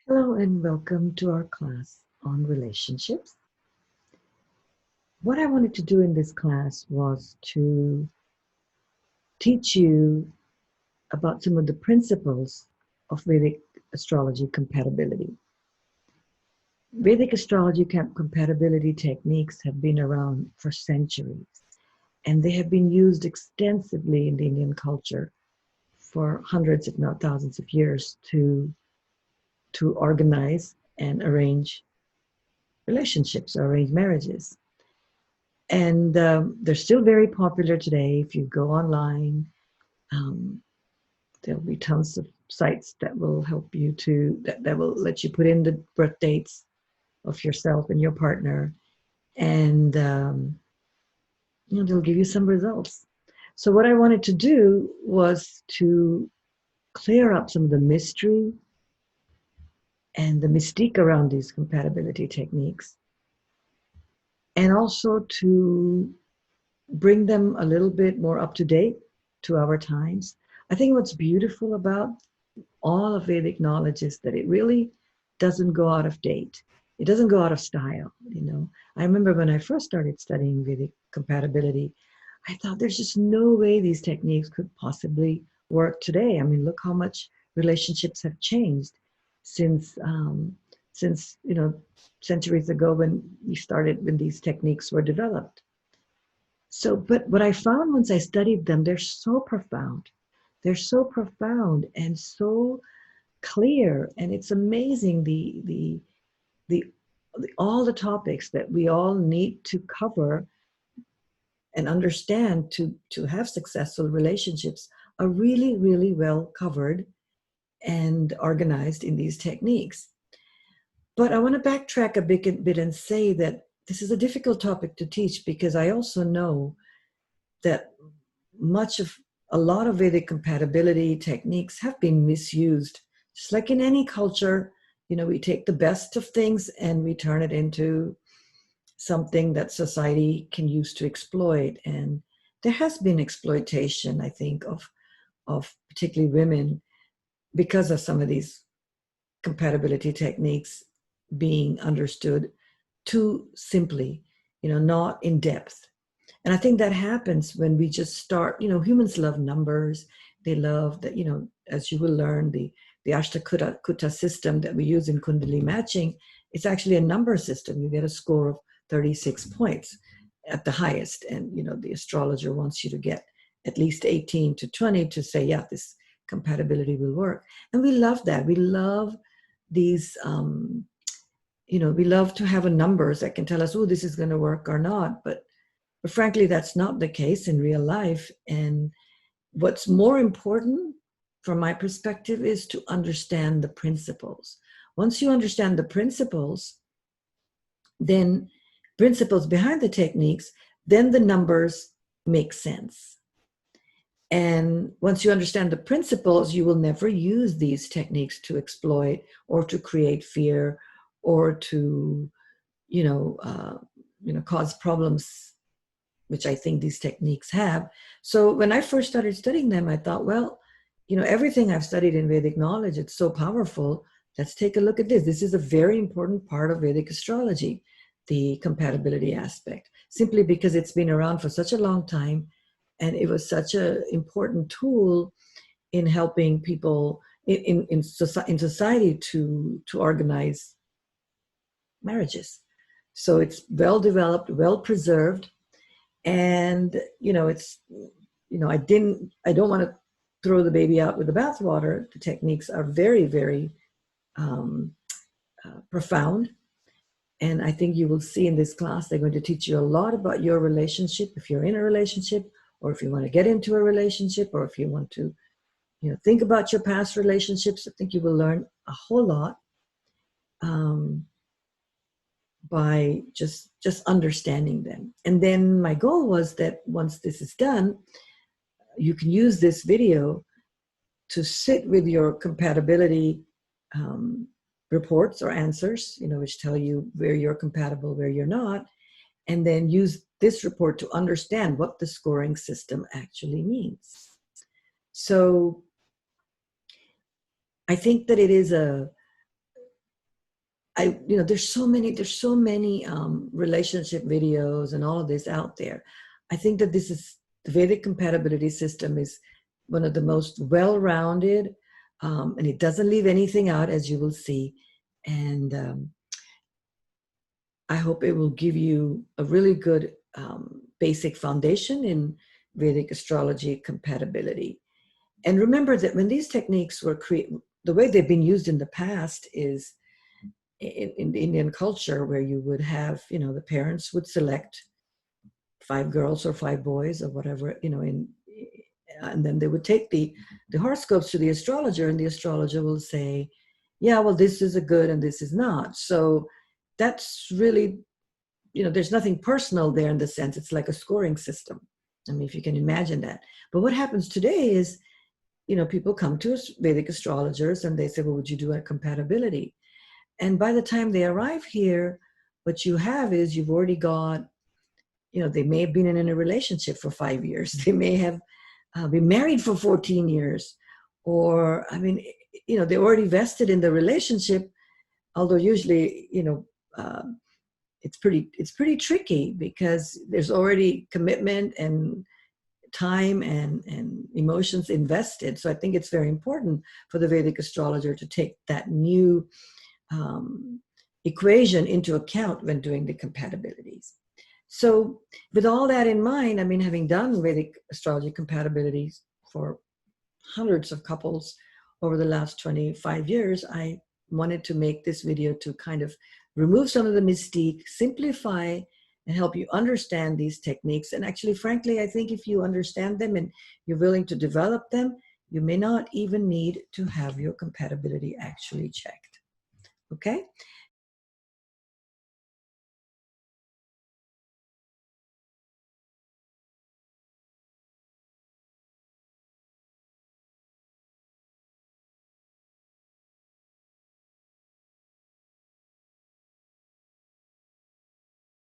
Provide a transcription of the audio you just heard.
Hello and welcome to our class on relationships. What I wanted to do in this class was to teach you about some of the principles of Vedic astrology compatibility. Vedic astrology compatibility techniques have been around for centuries, and they have been used extensively in the Indian culture for hundreds, if not thousands of years to organize and arrange relationships, arrange marriages. And they're still very popular today. If you go online, there'll be tons of sites that will help you that will let you put in the birth dates of yourself and your partner. And they'll give you some results. So what I wanted to do was to clear up some of the mystery and the mystique around these compatibility techniques, and also to bring them a little bit more up to date to our times. I think what's beautiful about all of Vedic knowledge is that it really doesn't go out of date. It doesn't go out of style. I remember when I first started studying Vedic compatibility, I thought there's just no way these techniques could possibly work today. I mean, look how much relationships have changed since centuries ago when these techniques were developed. So, but what I found once I studied them, they're so profound. They're so profound and so clear, and it's amazing all the topics that we all need to cover and understand to have successful relationships are really, really well covered and organized in these techniques. But I want to backtrack a bit and say that this is a difficult topic to teach, because I also know that a lot of Vedic compatibility techniques have been misused. Just like in any culture, we take the best of things and we turn it into something that society can use to exploit. And there has been exploitation, I think, of particularly women because of some of these compatibility techniques being understood too simply, not in depth. And I think that happens when we just start, humans love numbers. They love that, as you will learn, the Ashta Kuta system that we use in Kundalini matching, it's actually a number system. You get a score of 36 points at the highest. And, the astrologer wants you to get at least 18 to 20 to say, yeah, this compatibility will work. And we love that. We love these, we love to have a numbers that can tell us, oh, this is going to work or not. But frankly, that's not the case in real life. And what's more important from my perspective is to understand the principles. Once you understand the principles, then principles behind the techniques, then the numbers make sense. And once you understand the principles, you will never use these techniques to exploit or to create fear or to, cause problems, which I think these techniques have. So when I first started studying them, I thought, well, everything I've studied in Vedic knowledge, it's so powerful. Let's take a look at this. This is a very important part of Vedic astrology, the compatibility aspect, simply because it's been around for such a long time. And it was such an important tool in helping people in society to organize marriages. So it's well developed, well preserved. And, I don't want to throw the baby out with the bathwater. The techniques are very, very profound. And I think you will see in this class, they're going to teach you a lot about your relationship, if you're in a relationship, or if you want to get into a relationship, or if you want to, think about your past relationships. I think you will learn a whole lot by just understanding them. And then my goal was that once this is done, you can use this video to sit with your compatibility reports or answers, which tell you where you're compatible, where you're not, and then use this report to understand what the scoring system actually means. So I think that it is there's so many relationship videos and all of this out there. I think that the Vedic compatibility system is one of the most well-rounded, and it doesn't leave anything out, as you will see. And I hope it will give you a really good basic foundation in Vedic astrology compatibility. And remember that when these techniques were created, the way they've been used in the past is in the Indian culture, where you would have, the parents would select 5 girls or 5 boys or whatever, and then they would take the horoscopes to the astrologer, and the astrologer will say, yeah, well, this is a good and this is not. So that's really, there's nothing personal there in the sense. It's like a scoring system. I mean, if you can imagine that. But what happens today is, people come to Vedic astrologers and they say, well, would you do a compatibility? And by the time they arrive here, what you have is you've already got, they may have been in a relationship for 5 years. They may have been married for 14 years. Or, I mean, they're already vested in the relationship, although usually, it's pretty tricky because there's already commitment and time and emotions invested. So I think it's very important for the Vedic astrologer to take that new equation into account when doing the compatibilities. So with all that in mind, I mean, having done Vedic astrology compatibilities for hundreds of couples over the last 25 years, I wanted to make this video to kind of remove some of the mystique, simplify, and help you understand these techniques. And actually, frankly, I think if you understand them and you're willing to develop them, you may not even need to have your compatibility actually checked. Okay?